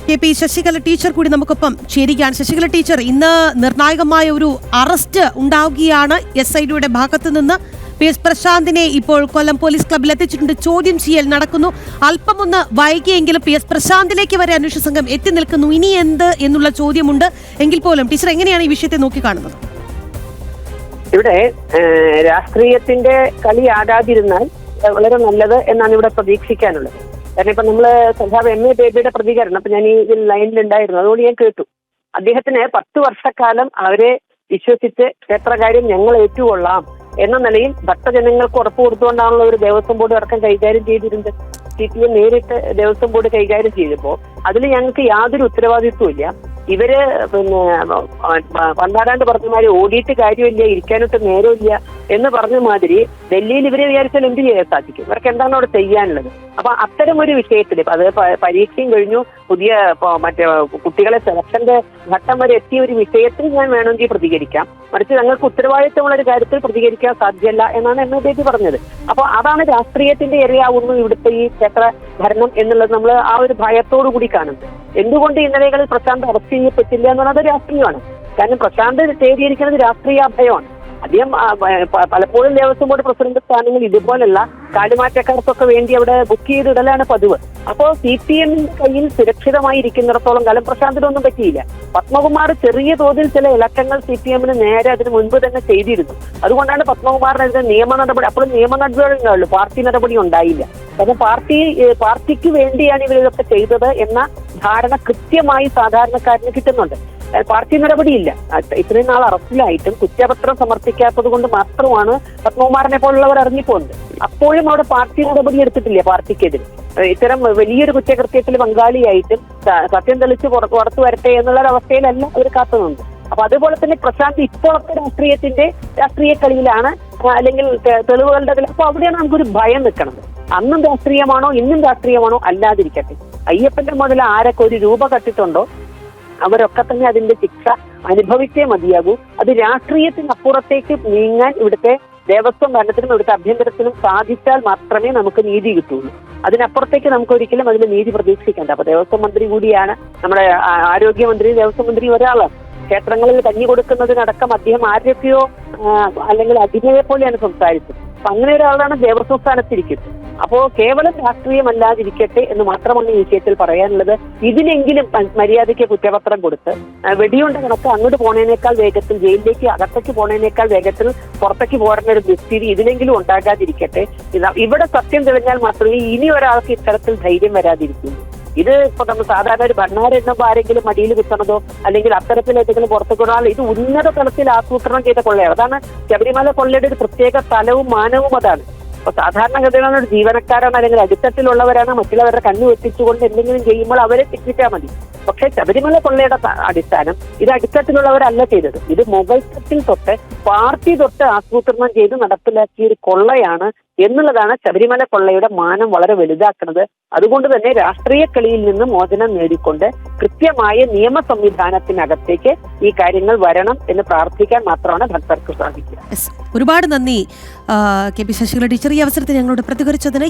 K P Sasikala teacher കൂടി നമുക്കൊപ്പം ചേരുകയാണ്. ശശികല ടീച്ചർ, ഇന്ന് നിർണായകമായ ഒരു അറസ്റ്റ് ഉണ്ടാവുകയാണ്. SIDയുടെ ഭാഗത്തു നിന്ന് PS പ്രശാന്തിനെ ഇപ്പോൾ കൊല്ലം പോലീസ് ക്ലബ്ബിൽ എത്തിച്ചിട്ടുണ്ട്. ചോദ്യം ചെയ്യൽ നടക്കുന്നു. അല്പമൊന്ന് വൈകിയെങ്കിലും PS പ്രശാന്തിലേക്ക് വരെ അന്വേഷണ സംഘം എത്തി നിൽക്കുന്നു. ഇനി എന്ത് എന്നുള്ള ചോദ്യമുണ്ട്. എങ്കിൽ പോലും ടീച്ചർ എങ്ങനെയാണ് ഈ വിഷയത്തെ നോക്കിക്കാണുന്നത്? ഇവിടെ രാഷ്ട്രീയത്തിന്റെ കളി ആകാതിരുന്നാൽ വളരെ നല്ലത് എന്നാണ് ഇവിടെ പ്രതീക്ഷിക്കാനുള്ളത്. കാരണം ഇപ്പൊ നമ്മള് സഖാവ് MA ബേബിയുടെ പ്രതികരണം ഇപ്പൊ ഞാൻ ഈ ലൈനിലുണ്ടായിരുന്നു, അതുകൊണ്ട് ഞാൻ കേട്ടു. അദ്ദേഹത്തിന് 10 വർഷക്കാലം അവരെ വിശ്വസിച്ച് ക്ഷേത്രകാര്യം ഞങ്ങൾ ഏറ്റുകൊള്ളാം എന്ന നിലയിൽ ഭക്തജനങ്ങൾക്ക് ഉറപ്പ് കൊടുത്തുകൊണ്ടാണല്ലോ ഒരു ദേവസ്വം ബോർഡ് അടക്കം കൈകാര്യം ചെയ്തിരുന്നത്. CPM നേരിട്ട് ദേവസ്വം ബോർഡ് കൈകാര്യം ചെയ്തപ്പോൾ അതിൽ ഞങ്ങൾക്ക് യാതൊരു ഉത്തരവാദിത്വം ഇല്ല. ഇവര് പിന്നെ 12 പറഞ്ഞമാര് ഓടിയിട്ട് കാര്യമില്ല, ഇരിക്കാനൊട്ട് നേരമില്ല എന്ന് പറഞ്ഞ മാതിരി ഡൽഹിയിൽ ഇവരെ വിചാരിച്ചാൽ എന്ത് ചെയ്യാൻ സാധിക്കും? ഇവർക്ക് എന്താണ് അവിടെ ചെയ്യാനുള്ളത്? അപ്പൊ അത്തരം ഒരു വിഷയത്തിൽ അത് പരീക്ഷയും കഴിഞ്ഞു, പുതിയ മറ്റേ കുട്ടികളെ സെലക്ഷന്റെ ഘട്ടം വരെ എത്തിയ ഒരു വിഷയത്തിൽ ഞാൻ വേണമെങ്കിൽ പ്രതികരിക്കാം. മറിച്ച് ഞങ്ങൾക്ക് ഉത്തരവാദിത്വമുള്ള ഒരു കാര്യത്തിൽ പ്രതികരിക്കാൻ സാധ്യമല്ല എന്നാണ് MA ബേബി പറഞ്ഞത്. അപ്പൊ അതാണ് രാഷ്ട്രീയത്തിന്റെ ഇരയാവുന്നു ഇവിടുത്തെ ഈ ക്ഷേത്ര ഭരണം എന്നുള്ളത് നമ്മൾ ആ ഒരു ഭയത്തോടു കൂടി കാണുന്നത്. എന്തുകൊണ്ട് ഈ നിലകളിൽ പ്രശാന്ത് അറസ്റ്റ് ചെയ്യപ്പെട്ടില്ല എന്നുള്ളത് രാഷ്ട്രീയമാണ്. കാരണം പ്രശാന്ത് തേടിയിരിക്കുന്നത് രാഷ്ട്രീയ ഭയമാണ്. അദ്ദേഹം പലപ്പോഴും ദേവസ്വം ബോർഡ് പ്രസിഡന്റ് സ്ഥാനങ്ങൾ ഇതുപോലുള്ള കാലുമാറ്റക്കാർക്കൊക്കെ വേണ്ടി അവിടെ ബുക്ക് ചെയ്തിടലാണ് പതിവ്. അപ്പോൾ CPMന്റെ കയ്യിൽ സുരക്ഷിതമായി ഇരിക്കുന്നിടത്തോളം കാലം പ്രശാന്തിനൊന്നും പറ്റിയില്ല. പത്മകുമാർ ചെറിയ തോതിൽ ചില ഇലക്കങ്ങൾ CPMന് നേരെ അതിന് മുൻപ് തന്നെ ചെയ്തിരുന്നു. അതുകൊണ്ടാണ് പത്മകുമാറിനെതിരെ നിയമ നടപടി, അപ്പോഴും നിയമ നടപടികളുള്ളൂ, പാർട്ടി നടപടി ഉണ്ടായില്ല. കാരണം പാർട്ടിക്ക് വേണ്ടിയാണ് ഇവരിതൊക്കെ ചെയ്തത് എന്ന ധാരണ കൃത്യമായി സാധാരണക്കാരന് കിട്ടുന്നുണ്ട്. പാർട്ടി നടപടിയില്ല. ഇത്രയും നാൾ അറസ്റ്റിലായിട്ടും കുറ്റപത്രം സമർപ്പിക്കാത്തത് കൊണ്ട് മാത്രമാണ് പത്മകുമാറിനെ പോലുള്ളവർ ഇറങ്ങിപ്പോകുന്നത്. അപ്പോഴും അവിടെ പാർട്ടി നടപടി എടുത്തിട്ടില്ല. പാർട്ടിക്കെതിരെ ഇത്തരം വലിയൊരു കുറ്റകൃത്യത്തിൽ പങ്കാളിയായിട്ടും സത്യം തെളിച്ച് പുറത്തു വരട്ടെ എന്നുള്ള അവസ്ഥയിലല്ല അവർ കാത്തുനിന്നത്. അപ്പൊ അതുപോലെ തന്നെ പ്രശാന്ത് ഇപ്പോഴത്തെ രാഷ്ട്രീയ കളിയിലാണ്, അല്ലെങ്കിൽ തെളിവുകളുടെ കളി. അപ്പൊ അവിടെയാണ് നമുക്കൊരു ഭയം നിൽക്കുന്നത്. അന്നും രാഷ്ട്രീയമാണോ ഇന്നും രാഷ്ട്രീയമാണോ അല്ലാതിരിക്കട്ടെ. അയ്യപ്പന്റെ മുതൽ ആരൊക്കെ ഒരു രൂപ കട്ടിട്ടുണ്ടോ അവരൊക്കെ തന്നെ അതിന്റെ ശിക്ഷ അനുഭവിച്ചേ മതിയാകൂ. അത് രാഷ്ട്രീയത്തിനപ്പുറത്തേക്ക് നീങ്ങാൻ ഇവിടുത്തെ ദേവസ്വം ഭരണത്തിനും ഇവിടുത്തെ ആഭ്യന്തരത്തിനും സാധിച്ചാൽ മാത്രമേ നമുക്ക് നീതി കിട്ടുള്ളൂ. അതിനപ്പുറത്തേക്ക് നമുക്ക് ഒരിക്കലും അതിന് നീതി പ്രതീക്ഷിക്കേണ്ട. അപ്പൊ ദേവസ്വം മന്ത്രി കൂടിയാണ്, നമ്മുടെ ആരോഗ്യമന്ത്രി ദേവസ്വം മന്ത്രി ഒരാളാണ്. ക്ഷേത്രങ്ങളിൽ കഞ്ഞി കൊടുക്കുന്നതിനടക്കം അദ്ദേഹം ആരൊക്കെയോ അല്ലെങ്കിൽ അടിമയെ പോലെയാണ് സംസാരിച്ചത്. അപ്പൊ അങ്ങനെ ഒരാളാണ് ദേവസ്വം സ്ഥാനത്തിരിക്കുന്നത്. അപ്പോ കേവലം രാഷ്ട്രീയമല്ലാതിരിക്കട്ടെ എന്ന് മാത്രമാണ് ഈ വിഷയത്തിൽ പറയാനുള്ളത്. ഇതിനെങ്കിലും മര്യാദയ്ക്ക് കുറ്റപത്രം കൊടുത്ത് വെടിയുണ്ട കണക്ക് അങ്ങോട്ട് പോണേനേക്കാൾ വേഗത്തിൽ ജയിലിലേക്ക് അകത്തേക്ക് പോണേനേക്കാൾ വേഗത്തിൽ പുറത്തേക്ക് പോരുന്ന ഒരു ദുസ്ഥിതി ഇതിനെങ്കിലും ഉണ്ടാകാതിരിക്കട്ടെ. ഇവിടെ സത്യം തെളിഞ്ഞാൽ മാത്രമേ ഇനി ഒരാൾക്ക് ഇത്തരത്തിൽ ധൈര്യം വരാതിരിക്കുള്ളൂ. ഇത് ഇപ്പൊ നമ്മൾ സാധാരണ ഒരു ഭണ്ണാരം എണ്ണുമ്പോൾ ആരെങ്കിലും മടിയിൽ കുത്തണതോ അല്ലെങ്കിൽ അത്തരത്തിൽ ഏതെങ്കിലും പുറത്തു കൊണ്ടാൽ ഇത് ഉന്നത തലത്തിൽ ആസൂത്രണം ചെയ്ത കൊള്ളയാണ്. അതാണ് ശബരിമല കൊള്ളയുടെ ഒരു പ്രത്യേക തലവും മാനവും അതാണ്. അപ്പൊ സാധാരണഗതിയിലാണ് ഒരു ജീവനക്കാരാണ് അല്ലെങ്കിൽ അടിത്തട്ടിലുള്ളവരാണ് മറ്റുള്ളവരുടെ കണ്ണു വെട്ടിച്ചുകൊണ്ട് എന്തെങ്കിലും ചെയ്യുമ്പോൾ അവരെ ശിക്ഷിച്ചാൽ മതി. പക്ഷെ ശബരിമല കൊള്ളയുടെ അടിസ്ഥാനം ഇത് അടിത്തട്ടിലുള്ളവരല്ല ചെയ്തത്. ഇത് മുകൾ തട്ടിൽ തൊട്ട് പാർട്ടി തൊട്ട് ആസൂത്രണം ചെയ്ത് നടപ്പിലാക്കിയ ഒരു കൊള്ളയാണ് എന്നുള്ളതാണ് ശബരിമല കൊള്ളയുടെ മാനം വളരെ വലുതാക്കുന്നത്. അതുകൊണ്ട് തന്നെ രാഷ്ട്രീയ കളിയിൽ നിന്ന് മോചനം നേടിക്കൊണ്ട് കൃത്യമായ നിയമ സംവിധാനത്തിനകത്തേക്ക് ഈ കാര്യങ്ങൾ വരണം എന്ന് പ്രാർത്ഥിക്കാൻ മാത്രമാണ് ഭക്തർക്ക് സാധിക്കുക. ഒരുപാട് നന്ദി KP ശശികല ടീച്ചർ ഈ അവസരത്തിൽ ഞങ്ങളോട് പ്രതികരിച്ചതിന്.